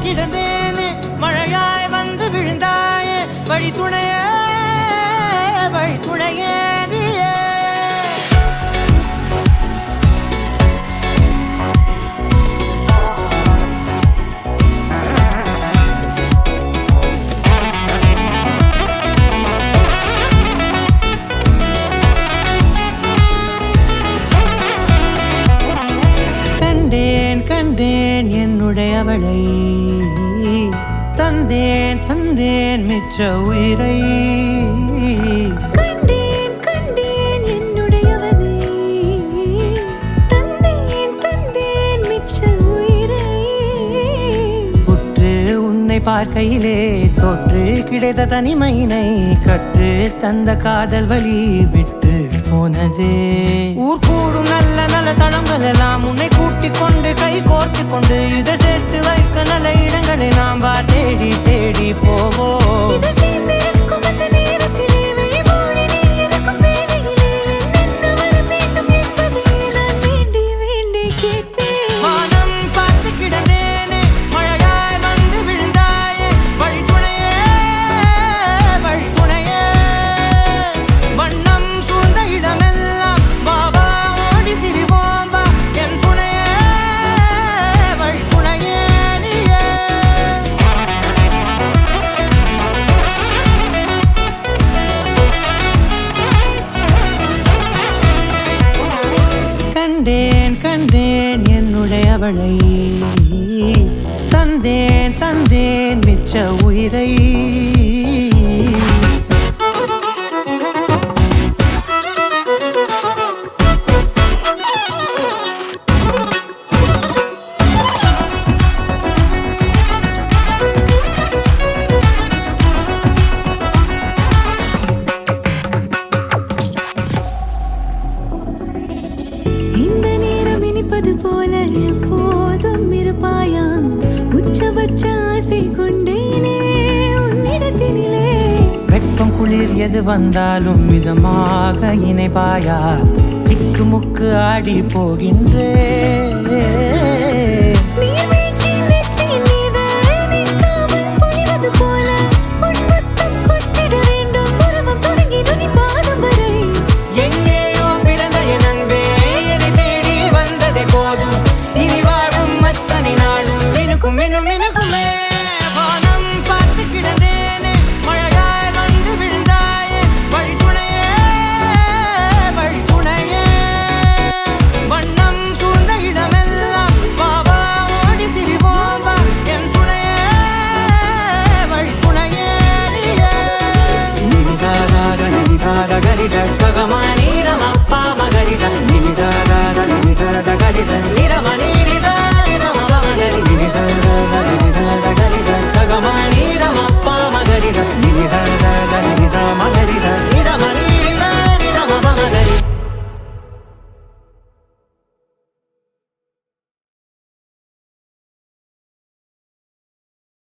கிடந்தேனே மழையாய் வந்து விழுந்தாயே வழி துணையே நீயே கண்டேன் என்னுடையவளை தந்தேன் மிச்ச உயிரை கண்டேன் என்னுடையவனை தந்தேன் மிச்ச உயிரை உற்று உன்னை பார்க்கையிலே தோற்று கிடைத்த தனிமையினை கற்று தந்த காதல் வழி விட்டு போனதே ஊர் கூடும் நல்ல நல்ல தளங்கள் எல்லாம் உன்னை கூட்டிக் கொண்டு கை கோர்த்து கொண்டு இதை சேர்த்து வைக்க நல்ல இடங்களை நாம் தேடி தேடி போவோம் கண்டேன் என்னுடையவளை தந்தேன் மிச்ச உயிரை போல எப்போதும் இருப்பாயா உச்சபட்ச ஆசை கொண்டேனே உன்னிடத்தினிலே வெப்பம் குளிர் எது வந்தாலும் மிதமாக இணைப்பாயா திக்கு முக்கு ஆடி போகின்றே